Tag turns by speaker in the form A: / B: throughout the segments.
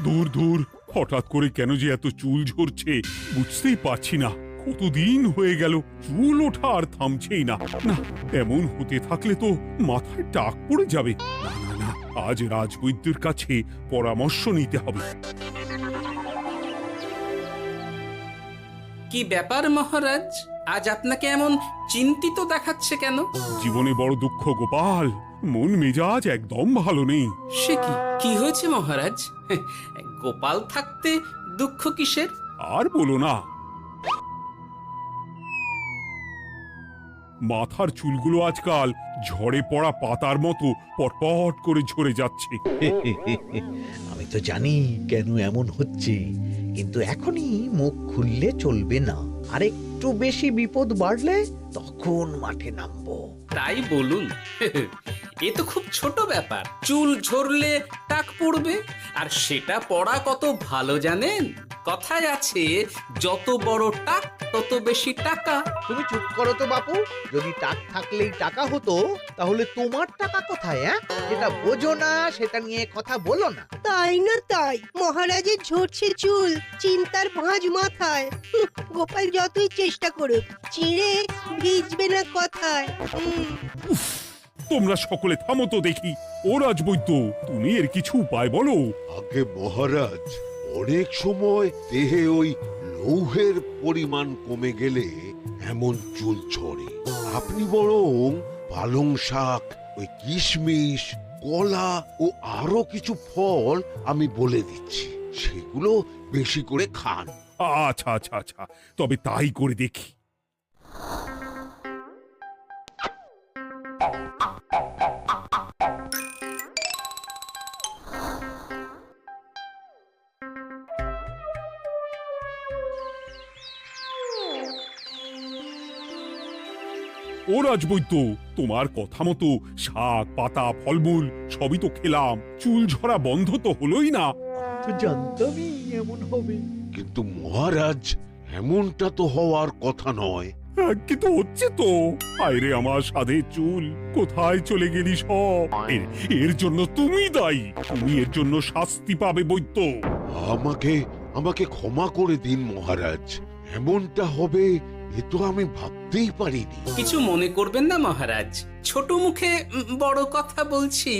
A: দূর দূর, হঠাৎ করে কেন যে এত চুল ঝরছে বুঝতেই পারছি না। কতদিন হয়ে গেল চুল ওঠা আর থামছেই না। না, এমন হতে থাকলে তো মাথায় টাক পড়ে যাবে। না না না, আজ রাজবৈদ্যের কাছে পরামর্শ নিতে হবে।
B: কি ব্যাপার মহারাজ, আজ আপনাকে এমন চিন্তিত দেখাচ্ছে কেন?
A: জীবনে বড় দুঃখ গোপাল, মন মেজাজ একদম ভালো নেই।
B: সে কি, কি হয়েছে মহারাজ? গোপাল থাকতে দুঃখ কিসের?
A: আর বলো না, মাথার চুলগুলো আজকাল ঝড়ে পড়া পাতার মতো পটপট করে ঝরে যাচ্ছে।
C: আমি তো জানি কেন এমন হচ্ছে, কিন্তু এখনই মুখ খুললে চলবে না। আর একটু বেশি বিপদ বাড়লে তখন মাঠে নামবো।
B: তাই বলুন। এ তো খুব ছোট ব্যাপার, চুল ঝরলে টাক পড়বে, আর সেটা পড়া কত ভালো জানেন? কথায় আছে, যত বড় টাক তত বেশি টাকা।
C: তুমি চুপ করো তো বাপু। যদি টাক থাকলেই টাকা হতো, তাহলে তোমার টাকা কোথায়? যেটা বোঝো না সেটা নিয়ে কথা বলো না।
D: তাই না তাই, মহারাজের ঝরছে চুল, চিন্তার ভাঁজ মাথায়। গোপাল যতই চেষ্টা করুক, চিড়ে ভিজবে না কথায়।
A: তোমরা সকলে থামো তো দেখি। ও রাজবৈদ্য, তুমি এর কিছু উপায় বলো।
E: আগে মহারাজ, অনেক সময় দেহে ওই লৌহের পরিমাণ কমে গেলে এমন চুল ঝরে। আপনি বরং পালং শাক, ওই কিশমিশ, কলা ও আরো কিছু ফল আমি বলে দিচ্ছি, সেগুলো বেশি করে খান।
A: আচ্ছা আচ্ছা আচ্ছা, তবে তাই করে দেখি। ও রাজবৈদ্য, তোমার কথা মতো শাক পাতা ফলমূল সবই তো খেলাম, চুল ঝরা বন্ধ তো হলোই না।
C: তো জানতামই এমন হবে।
E: কিন্তু মহারাজ, এমনটা তো হওয়ার কথা নয়।
A: কিন্তু হচ্ছে তো। আরে আমার সাধের চুল, কোথায় চলে গেলি সব? এর জন্য তুমি দায়ী। তুমি এর জন্য শাস্তি পাবে বৈদ্য।
E: আমাকে আমাকে ক্ষমা করে দিন মহারাজ, এমনটা হবে এ তো আমি ভাবতেই পারিনি।
B: কিছু মনে করবেন না মহারাজ, ছোট মুখে বড় কথা বলছি,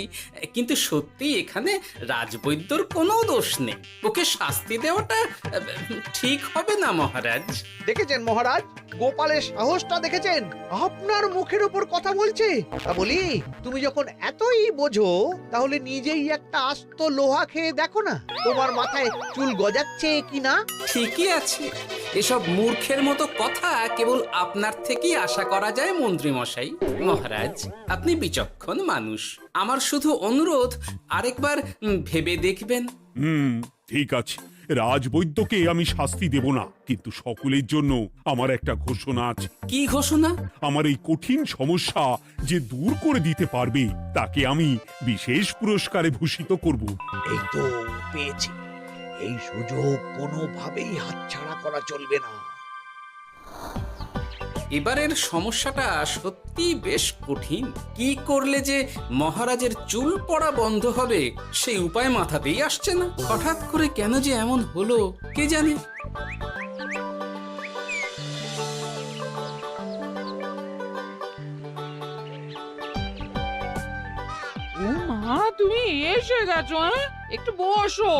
B: কিন্তু সত্যি এখানে রাজবৈদ্যর কোনো দোষ নেই। ওকে শাস্তি দেওয়াটা ঠিক হবে না মহারাজ।
C: দেখেছেন মহারাজ, গোপালের সাহসটা দেখেছেন? আপনার মুখের উপর কথা বলছে। তা বলি, তুমি যখন এতই বোঝো, তাহলে নিজেই একটা আস্ত লোহা খেয়ে দেখো না, তোমার মাথায় চুল গজাচ্ছে কিনা।
B: ঠিকই আছে, এসব মূর্খের মতো কথা কেবল আপনার থেকেই আশা করা যায় মন্ত্রী মশাই। মহারাজ, আপনি বিচক্ষণ মানুষ, আমার শুধু অনুরোধ, আরেকবার ভেবে দেখবেন।
A: ঠিক আছে, রাজবৈদ্যকে আমি শাস্তি দেব না, কিন্তু সকলের জন্য আমার একটা ঘোষণা আছে।
B: কি ঘোষণা?
A: আমার এই কঠিন সমস্যা যে দূর করে দিতে পারবে, তাকে আমি বিশেষ পুরস্কারে ভূষিত করব।
C: এই তো পেয়েছি, এই সুযোগ কোনোভাবেই হাতছাড়া করা চলবে না।
B: এবারের সমস্যাটা সত্যি বেশ কঠিন। কি করলে যে মহারাজের চুল পড়া বন্ধ হবে সেই উপায় মাথাতেই আসছে না। হঠাৎ করে কেন যে এমন হলো কে জানে।
F: ও মা, তুমি এসে গেছো? একটু বসো,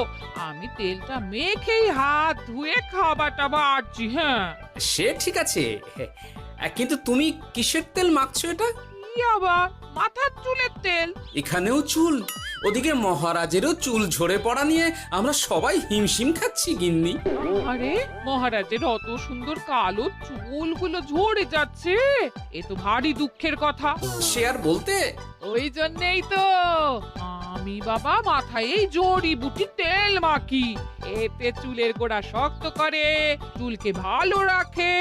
F: আমি তেলটা মেখেই হাত ধুয়ে খাবারটা বাড়ছি। হ্যাঁ,
B: সে ঠিক আছে, কিন্তু তুমি কিসের তেল মাখছো এটা?
F: কি আবার মাথার চুলের তেল?
B: এখানেও চুল, ওদিকে মহারাজেরও চুল ঝরে পড়া নিয়ে আমরা সবাই হিমশিম খাচ্ছি গিন্নি।
F: আরে, মহারাজের অত সুন্দর কালো চুলগুলো ঝরে যাচ্ছে, এ তো ভারী দুঃখের কথা।
B: সে আর বলতে,
F: ওই জন্যেই তো আমি বাবা মাথায় এই জড়িবুটি তেল মাখি। এতে চুলের গোড়া শক্ত করে, চুলকে ভালো রাখে,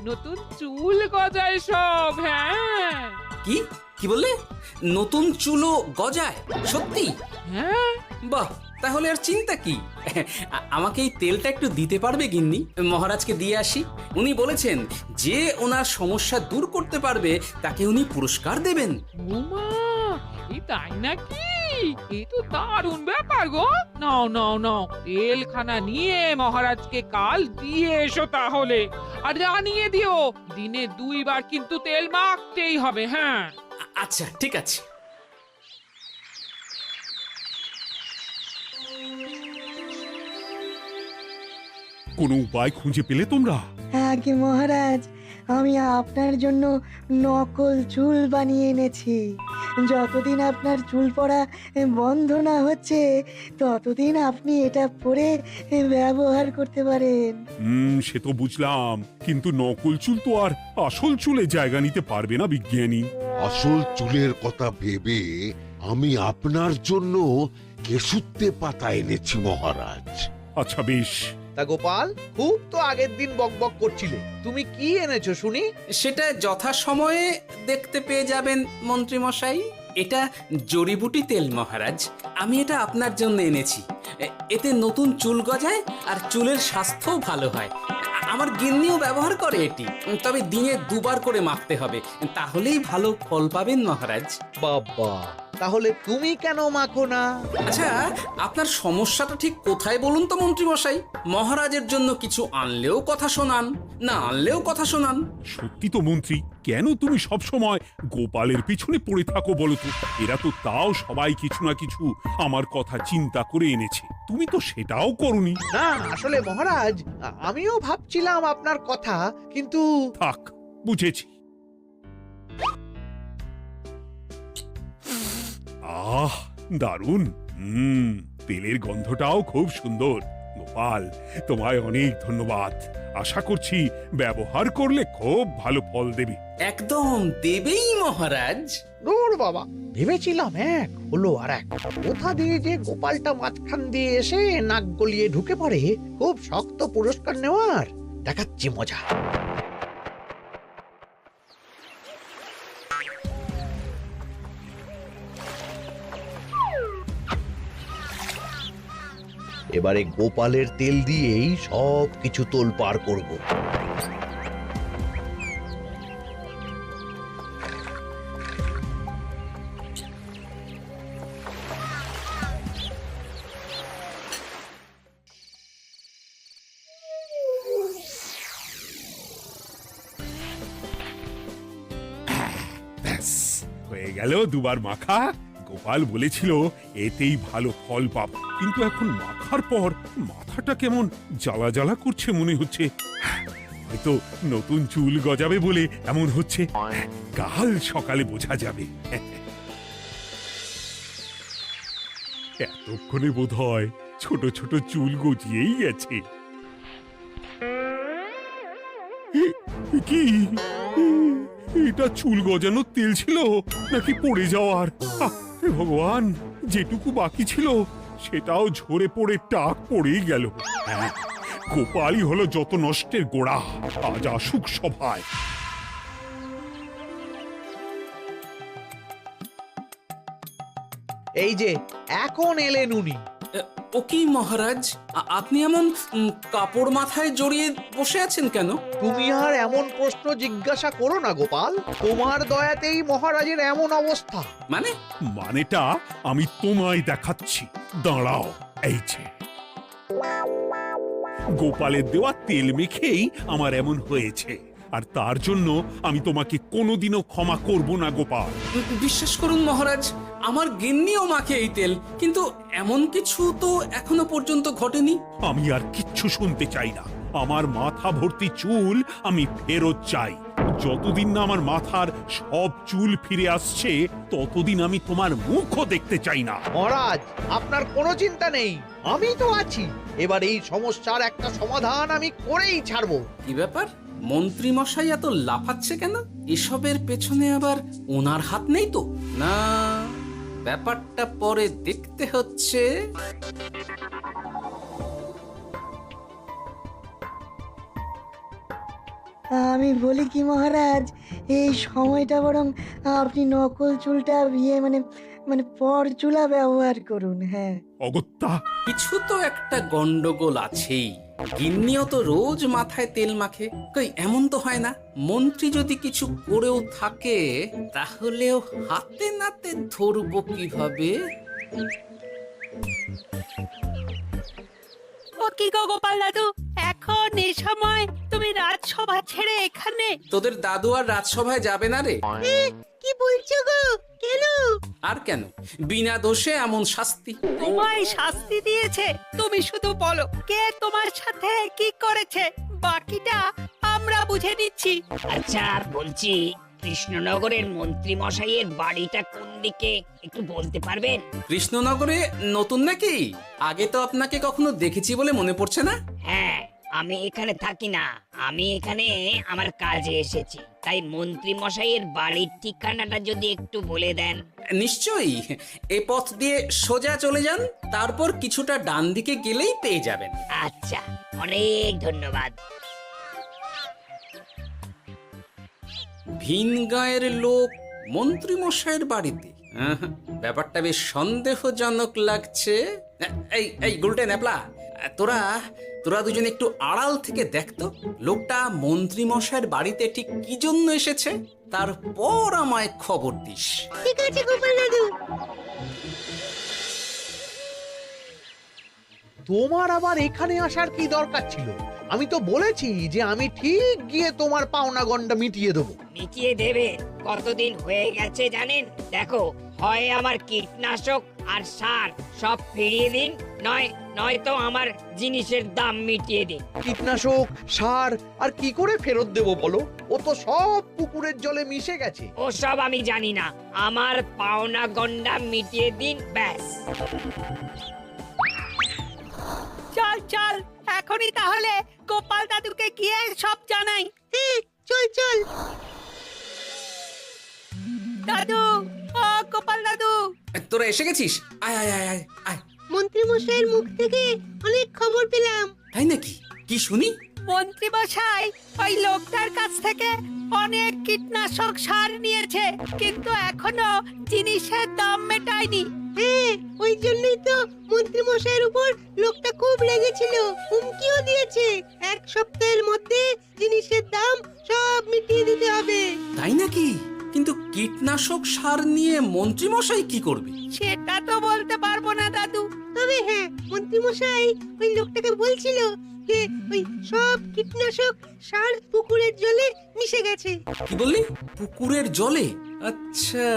F: নতুন চুল গজায় সব। হ্যাঁ।
B: কি কি বললে? নতুন চুলও গজায়? সত্যি?
F: হ্যাঁ,
B: বাহ, তাহলে আর চিন্তা কি? আমাকে এই তেলটা একটু দিতে পারবে গিন্নি? মহারাজকে দিয়ে আসি। উনি বলেছেন যে ওনার সমস্যা দূর করতে পারবে তাকে উনি পুরস্কার দেবেন।
F: উমা, এই তাই নাকি? এই তো দারুণ ব্যাপার গো। নাও নাও নাও, তেলখানা নিয়ে মহারাজকে কাল দিয়ে এসো তাহলে। আর জানিয়ে দিও, দিনে 2 বার কিন্তু তেল মাখতেই হবে। হ্যাঁ,
B: আচ্ছা, ঠিক আছে।
A: কোনো উপায় খুঁজে পেলে তোমরা?
G: আগে মহারাজ, আমি আপনার জন্য নকল চুল বানিয়ে এনেছি। যতদিন আপনার চুল পড়া বন্ধ না হচ্ছে ততদিন আপনি এটা পরে ব্যবহার করতে পারেন।
A: সে তো বুঝলাম, কিন্তু নকল চুল তো আর আসল চুলে জায়গা নিতে পারবে না বিজ্ঞানী।
E: আসল চুলের কথা ভেবে আমি আপনার জন্য কেশুত্তে পাতা এনেছি মহারাজ।
A: আচ্ছা বেশ।
C: তা গোপাল, খুব তো আগের দিন বকবক করছিলে, তুমি কি এনেছো শুনি?
B: সেটা যথাসময়ে দেখতে পেয়ে যাবেন মন্ত্রী মশাই। এটা জড়িবুটি তেল মহারাজ। আমি এটা আপনার জন্য এনেছি। এতে নতুন চুল গজায় আর চুলের স্বাস্থ্যও ভালো হয়। আমার গিন্নিও ব্যবহার করে এটি, তবে দিনে 2 বার করে মাখতে হবে, তাহলেই ভালো ফল পাবেন মহারাজ।
C: বাবা, তাহলে তুমি কেন মাখো না?
B: আচ্ছা, আপনার সমস্যাটা ঠিক কোথায় বলুন তো মন্ত্রী মশাই? মহারাজের জন্য কিছু আনলেও কথা শোনান, না আনলেও কথা শোনান।
A: সত্যি তো মন্ত্রী, কেন তুমি সব সময় গোপালের পিছনে পড়ে থাকো বলো তো? এরা তো তাও সবাই কিছু না কিছু আমার কথা চিন্তা করে এনেছে, তুমি তো সেটাও করনি।
C: না, আসলে মহারাজ, আমিও ভাবছিলাম আপনার কথা, কিন্তু
A: থাক, বুঝেছি। আহ, দারুণ। তেলের গন্ধটাও খুব সুন্দর। গোপাল, তোমায় অনেক ধন্যবাদ। আশা করছি ব্যবহার করলে খুব ভালো ফল দেবে।
B: একদম দেবেই মহারাজ।
C: দূর বাবা, ভেবেছিলাম এক হলো আর এক। কোথা দিয়ে যে গোপালটা মাঝখান দিয়ে এসে নাক গলিয়ে ঢুকে পড়ে, খুব শক্ত পুরস্কার নেওয়ার। দেখাচ্ছি মজা। এবারে গোপালের তেল দিয়েই সব কিছু তোলপাড় করব।
A: ব্যাস, হয়ে গেল 2 বার মাখা। গোপাল বলেছিল এতেই ভালো ফল পাব, কিন্তু এখন মাখার পর মাথাটা কেমন জ্বালা জ্বালা করছে মনে হচ্ছে। হয়তো নতুন চুল গজাবে বলে এমন হচ্ছে। কাল সকালে বোঝা যাবে। এতক্ষণে বোধহয় ছোট ছোট চুল গজিয়েই গেছে। কি এটা চুল গজানোর তেল ছিল নাকি পড়ে যাওয়ার? হে ভগবান, যেটুকু বাকি ছিল সেটাও ঝরে পড়ে টাক পড়েই গেল। হ্যাঁ, গোপালই হলো যত নষ্টের গোড়া। আজ আসুক সভায়।
C: এই যে এখন এলেন উনি।
B: ও কি মহারাজ, আপনি এমন কাপড় মাথায় জড়িয়ে বসে আছেন কেন?
C: তুমি আর এমন প্রশ্ন জিজ্ঞাসা করো না গোপাল, তোমার দয়াতেই মহারাজের এমন অবস্থা।
B: মানে?
A: মানেটা আমি তোমায় দেখাচ্ছি, দাঁড়াও। এই যে গোপালের দেওয়া তেল মেখেই আমার এমন হয়েছে, আর তার জন্য আমি তোমাকে কোনোদিনও ক্ষমা করব না গোপাল।
B: বিশ্বাস করুন মহারাজ, আমার গিন্নিও মাখে এই তেল, কিন্তু এমন কিছু তো এখনো পর্যন্ত ঘটেনি।
A: আমি আর কিচ্ছু শুনতে চাই না। আমার মাথা ভর্তি চুল আমি ফেরত চাই। যতদিন না আমার মাথার সব চুল ফিরে আসছে ততদিন আমি তোমার মুখও দেখতে চাই না।
C: মহারাজ, আপনার কোনো চিন্তা নেই, আমি তো আছি। এবার এই সমস্যার একটা সমাধান আমি করেই ছাড়বো।
B: কি ব্যাপার, মন্ত্রী মশাই এত লাফাচ্ছে কেন? এসবের পেছনে আবার ওনার হাত নেই তো? না, ব্যাপারটা পরে দেখতে হচ্ছে।
G: আমি বলি কি মহারাজ, এই সময়টা বরং আপনি নকল চুলটা মানে মানে পরচুলা ব্যবহার করুন। হ্যাঁ,
A: অগত্যা,
B: কিছু তো একটা গন্ডগোল আছেই। গিন্নিও তো রোজ মাথায় তেল মাখে, কই এমন তো হয় না। মন্ত্রী যদি কিছু করেও থাকে তাহলেও হাতে নাতে ধরবো কিভাবে?
H: ও কি গো গোপাল দাদু, এখন এই সময় তুমি রাজসভা ছেড়ে এখানে?
B: তোদের দাদু আর রাজসভায় যাবে না রে?
D: কি বলছো গো? কেন?
B: আর কেন, বিনা দোষে এমন শাস্তি।
H: তোমায় শাস্তি দিয়েছে, তুমি শুধু বলো কে তোমার সাথে কি করেছে, বাকিটা আমরা বুঝে নিচ্ছি।
I: আচ্ছা বলছি, কৃষ্ণনগরের মন্ত্রী মশাইয়ের বাড়িটা কোন দিকে একটু বলতে পারবেন?
B: কৃষ্ণনগরে নতুন নাকি? আগে তো আপনাকে কখনো দেখেছি বলে মনে পড়ছে না।
I: হ্যাঁ, আমি এখানে থাকি না, আমি এখানে আমার কাজে এসেছি, তাই মন্ত্রী মশাইয়ের বাড়ির ঠিকানাটা যদি একটু বলে দেন।
B: নিশ্চয়ই, এ পথ দিয়ে সোজা চলে যান, তারপর কিছুটা ডান দিকে গেলেই পেয়ে যাবেন।
I: আচ্ছা, অনেক ধন্যবাদ।
B: ভিন গাঁয়ের লোক মন্ত্রী মশাইয়ের বাড়িতে, ব্যাপারটা বেশ সন্দেহজনক লাগছে। এই এই গুলটে ন্যাপলা, তোরা তোরা দুজন একটু আড়াল থেকে দেখতো লোকটা মন্ত্রী মশাইয়ের বাড়িতে ঠিক কি জন্য এসেছে, তারপর আমায় খবর দিস।
D: ঠিক আছে গোপাল দাদু।
C: তোমার আবার এখানে আসার কি দরকার ছিল? আমি তো বলেছি যে আমি ঠিক গিয়ে তোমার পাওনা গন্ডা মিটিয়ে দেবো।
I: মিটিয়ে দেবে? কতদিন হয়ে গেছে জানেন? দেখো, হয় আমার কীটনাশক আর সার সব ফিরিয়ে দিন, নয়তো আমার জিনিসের দাম মিটিয়ে দিন।
C: কীটনাশক, সার আর কি করে ফেরত দেবো বলো? ও তো সব পুকুরের জলে মিশে গেছে।
I: ওসব আমি জানি না, আমার পাওনা গন্ডা মিটিয়ে দিন, ব্যাস।
H: চল চল, এখনই তাহলে গোপাল দাদুকে গিয়ে সব জানাই।
D: চল চল।
H: দাদু, ও গোপাল দাদু।
B: তোরা এসে গেছিস? আয় আয় আয় আয় আয়।
D: মন্ত্রী মশাইয়ের মুখ থেকে অনেক খবর পেলাম।
B: তাই নাকি? কি শুনি?
H: মন্ত্রী মশাই ওই লোকটার কাছ থেকে অনেক কীটনাশক সার নিয়েছে, কিন্তু এখনো জিনিসের দাম মেটায়নি।
D: হ্যাঁ, ওই জন্যই তো মন্ত্রী মশাইয়ের উপর লোকটা খুব লেগেছিল, হুমকিও দিয়েছে 1 সপ্তাহের মধ্যে জিনিসের দাম সব মিটিয়ে দিতে হবে।
B: তাই নাকি? কিন্তু কীটনাশক সার নিয়ে মন্ত্রী মশাই কি করবে?
H: সেটা তো বলতে পারবো না দাদু।
D: তবে হ্যাঁ, মন্ত্রী মশাই ওই লোকটাকে বলছিল যে ওই সব কীটনাশক সার পুকুরের জলে মিশে গেছে।
B: কি বললি? পুকুরের জলে? আচ্ছা,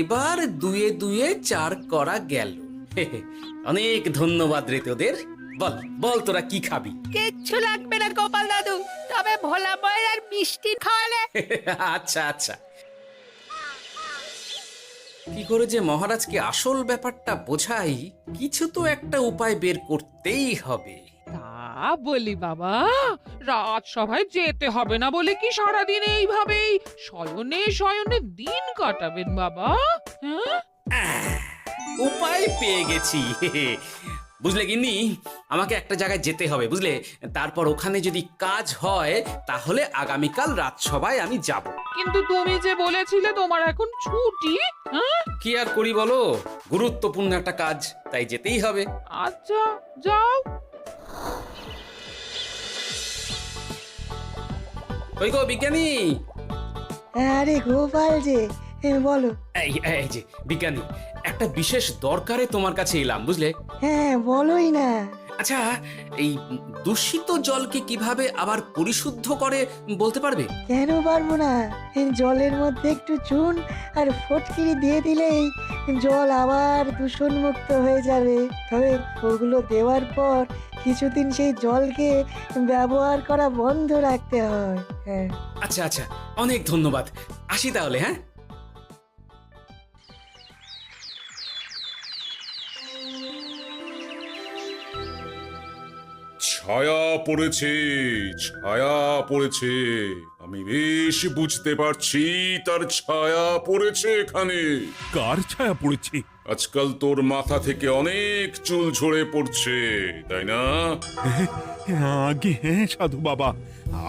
B: এবার দুয়ে দুয়ে 4 করা গেল। অনেক ধন্যবাদ রে তোদের। বল বল, তোরা কি খাবি?
H: কিচ্ছু লাগবে না গোপাল দাদু, তবে ভোলা বয়ের আর মিষ্টি খাওয়ালে।
B: আচ্ছা আচ্ছা। কি করে যে মহারাজকে আসল ব্যাপারটা বোঝাই, কিছু তো একটা উপায় বের করতেই হবে।
F: তা বলি বাবা, রাজসভায় যেতে হবে না বলে কি সারাদিন এইভাবেই শয়নে শয়নে দিন কাটাবেন বাবা? হ্যাঁ,
B: উপায় পেয়ে গেছি। বুঝলে গিন্নি, আমাকে একটা জায়গায় যেতে হবে, বুঝলে? তারপর ওখানে যদি কাজ হয় তাহলে আগামীকাল রাজসভায় আমি যাব।
F: কিন্তু তুমি যে বলেছিলে তোমার এখন ছুটি। হ্যাঁ,
B: কি আর করি বলো, গুরুত্বপূর্ণ একটা কাজ, তাই যেতেই হবে।
F: আচ্ছা যাও।
B: ওই গো বিজ্ঞানী,
G: আরে গোপাল যে, বলো।
B: এই এই যে বিজ্ঞানী, একটা বিশেষ দরকারে তোমার কাছে এলাম, বুঝলে?
G: হ্যাঁ, বলোই না।
B: আচ্ছা, এই দূষিত জলকে কিভাবে আবার পরিশুদ্ধ করে বলতে পারবে?
G: কেন পারবো না? জলের মধ্যে একটু চুন আর ফটকিরি দিয়ে দিলেই জল আবার দূষণমুক্ত হয়ে যাবে। তবে ওগুলো দেওয়ার পর কিছুদিন সেই জলকে ব্যবহার করা বন্ধ রাখতে হয়। হ্যাঁ।
B: আচ্ছা আচ্ছা, অনেক ধন্যবাদ, আসি তাহলে। হ্যাঁ,
J: ছায়া পড়েছে, ছায়া পড়েছে। আমি বেশ বুঝতে পারছি তার ছায়া পড়েছে এখানে।
A: কার ছায়া পড়েছে?
J: আজকাল তোর মাথা থেকে অনেক চুল ঝরে পড়ছে, তাই না?
A: আগে হ্যাঁ সাধু বাবা,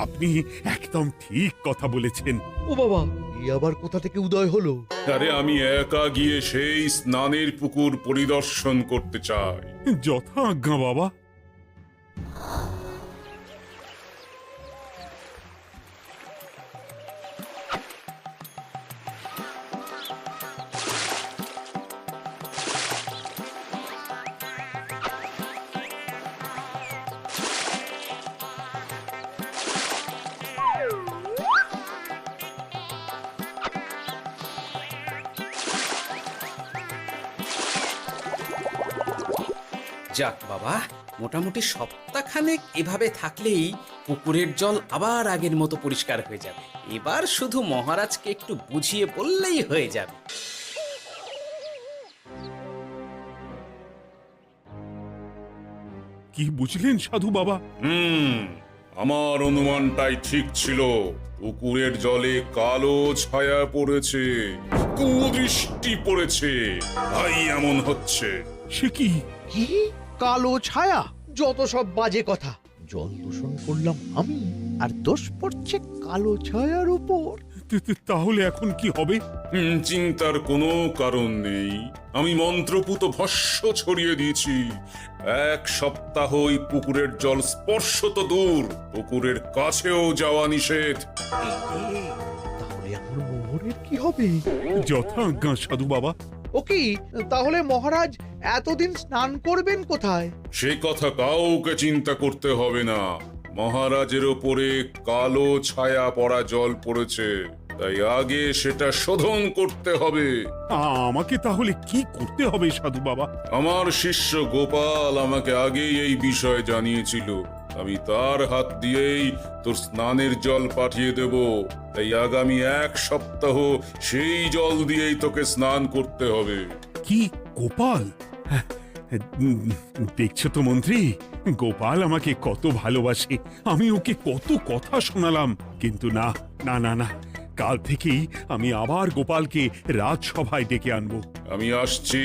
A: আপনি একদম ঠিক কথা বলেছেন।
C: ও বাবা, এই আবার কোথা থেকে উদয় হলো?
J: আরে আমি একা গিয়ে সেই স্নানের পুকুর পরিদর্শন করতে চাই।
A: যথা আজ্ঞা বাবা।
B: যাক বাবা, মোটামুটি সপ্তাহখানেক এভাবে থাকলেই পুকুরের জল আবার আগের মতো পরিষ্কার হয়ে যাবে। এবার শুধু মহারাজকে একটু বুঝিয়ে বললেই হয়ে যাবে।
A: কি বুঝলেন সাধু বাবা?
J: আমার অনুমানটাই ঠিক ছিল। পুকুরের জলে কালো ছায়া পড়েছে, কুদৃষ্টি পড়েছে, তাই এমন হচ্ছে।
A: সে কি?
C: কি কালো ছায়া? যত সব বাজে কথা। জল দূষণ করলাম আমি, আর দোষ পড়ছে কালো ছায়ার উপর।
A: তাহলে এখন কি হবে?
J: চিন্তার কোনো কারণ নেই। আমি মন্ত্রপুত ভস্য ছড়িয়ে দিয়েছি। 1 সপ্তাহ ওই পুকুরের জল স্পর্শ তো দূর, পুকুরের কাছেও যাওয়া নিষেধ।
C: তাহলে আমার মোহরের কি হবে?
A: যথা আজ্ঞা সাধু বাবা।
C: ও কি, তাহলে মহারাজ এতদিন স্নান করবেন কোথায়?
J: সে কথা কাউকে চিন্তা করতে হবে না। মহারাজের ওপরে কালো ছায়া পড়া জল পড়েছে, তাই আগে সেটা শোধন করতে হবে।
A: আমাকে তাহলে কি করতে হবে সাধু বাবা?
J: আমার শিষ্য গোপাল আমাকে আগেই এই বিষয় জানিয়েছিল। আমি তার হাত দিয়েই তোর স্নানের জল পাঠিয়ে দেব। তাই আগামী 1 সপ্তাহ সেই জল দিয়েই তোকে স্নান করতে হবে।
A: কি গোপাল? দেখছো তো মন্ত্রী, গোপাল আমাকে কত ভালোবাসে। আমি ওকে কত কথা শোনালাম, কিন্তু না না না না, কাল থেকেই আমি আবার গোপালকে রাজসভায় ডেকে আনবো।
J: আমি আসছি,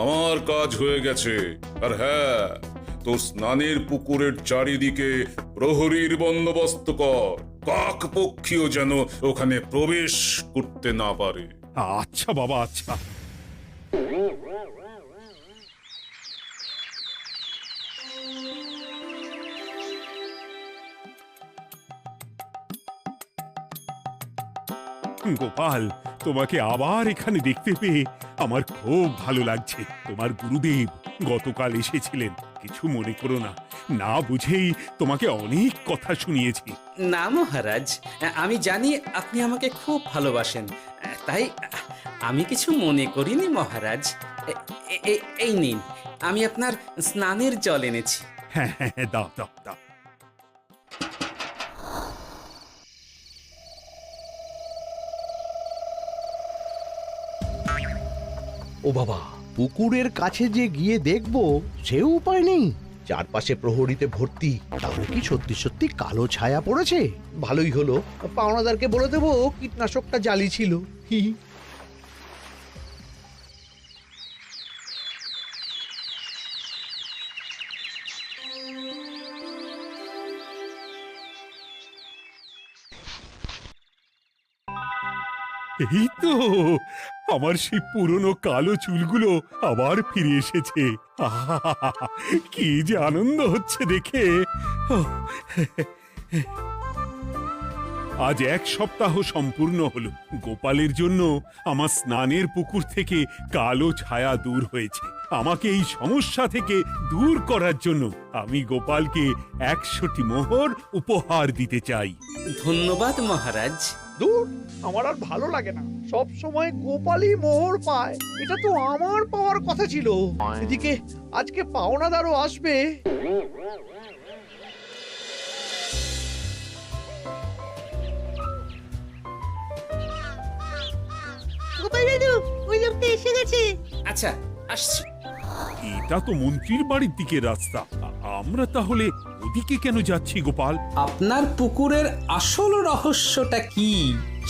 J: আমার কাজ হয়ে গেছে। আর হ্যাঁ, তোর স্নানের পুকুরের চারিদিকে প্রহরীর বন্দোবস্ত কর। কাক পক্ষীও যেন ওখানে প্রবেশ করতে না পারে।
A: আচ্ছা বাবা, আচ্ছা। গোপাল, তোমাকে আবার এখানে দেখতে পেয়ে আমার খুব ভালো লাগছে। তোমার গুরুদেব গতকাল এসেছিলেন, কিছু মনে করো না। না বুঝেই তোমাকে অনেক কথা শুনিয়েছি।
B: না মহারাজ, আমি জানি আপনি আমাকে খুব ভালোবাসেন, তাই আমি কিছু মনে করিনি মহারাজ। এই নিন, আমি আপনার স্নানের জল এনেছি।
A: হ্যাঁ হ্যাঁ হ্যাঁ, দাও দাও দাও।
C: ও বাবা, পুকুরের কাছে যে গিয়ে দেখবো সে উপায় নেই। চারপাশে প্রহরীতে ভর্তি। তাহলে কি সত্যি সত্যি কালো ছায়া পড়েছে? ভালোই হলো, পাওনাদারকে বলে দেবো কীটনাশকটা জালি ছিল। হি হি।
A: এই তো আমার সেই পুরনো কালো চুলগুলো আবার ফিরে এসেছে। আহা, কি যে আনন্দ হচ্ছে দেখে। আজ 1 সপ্তাহ সম্পূর্ণ হলো। গোপালের জন্য আমার স্নানের পুকুর থেকে কালো ছায়া দূর হয়েছে। আমাকে এই সমস্যা থেকে দূর করার জন্য আমি গোপালকে 100টি মোহর উপহার দিতে চাই।
B: ধন্যবাদ মহারাজ।
C: দূর, আমার আর ভালো লাগে না। সব সময় গোপালই মোহর পায়, এটা তো আমার পাওয়ার কথা ছিল। এদিকে আজকে পাওনাদারও আসবে।
D: গোপাল দাদু, ওই লোকটা এসে গেছে।
B: আচ্ছা, আসছি।
A: এটা তো মন্ত্রীর বাড়ির দিকে রাস্তা। আমরা তাহলে ওদিকে কেন যাচ্ছি গোপাল?
B: আপনার পুকুরের আসল রহস্যটা কি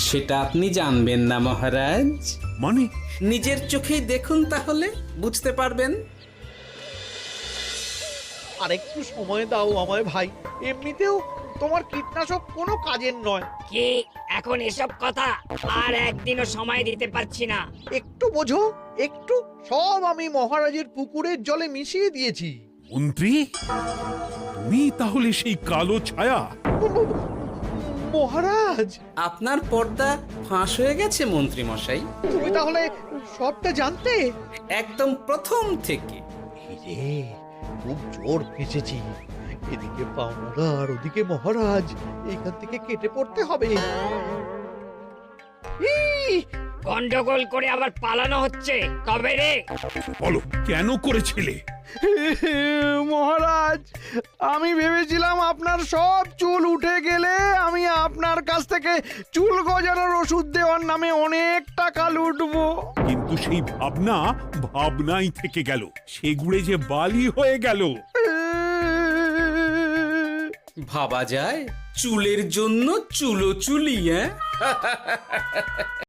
B: সেটা আপনি জানবেন না মহারাজ।
A: মানে
B: নিজের চোখেই দেখুন, তাহলে বুঝতে পারবেন।
C: আর একটু সময় দাও আমায় ভাই, এমনিতেও তোমার কীটনাশক কোনো কাজের নয়।
I: কি এখন এসব কথা? আর একদিনও সময় দিতে পারছি না।
C: একটু বোঝো, একটু। সব আমি মহারাজের পুকুরের জলে মিশিয়ে দিয়েছি।
A: মন্ত্রী, তুমি তাহলে সেই কালো ছায়া?
C: মহারাজ,
B: আপনার পর্দা ফাঁস হয়ে গেছে মন্ত্রী মশাই।
C: তুমি তাহলে সবটা জানতে?
B: একদম প্রথম থেকে।
C: রে, খুব জোর ফেঁসেছি। এদিকে পাওনা আর ওদিকে মহারাজ, এখান থেকে কেটে পড়তে হবে।
I: গন্ডগোল করে আবার পালানো হচ্ছে কবে রে?
A: বলো, কেন করেছিলে?
K: মহারাজ, আমি ভেবেছিলাম আপনার সব চুল উঠে গেলে আমি আপনার কাছ থেকে চুল গজানোর ওষুধ দেওয়ার নামে অনেক টাকা লুটবো।
A: কিন্তু সেই ভাবনা ভাবনাই থেকে গেল, সেগুড়ে যে বালি হয়ে গেল।
B: ভাবা যায় চুলের জন্য চুলো চুলি, হ্যাঁ?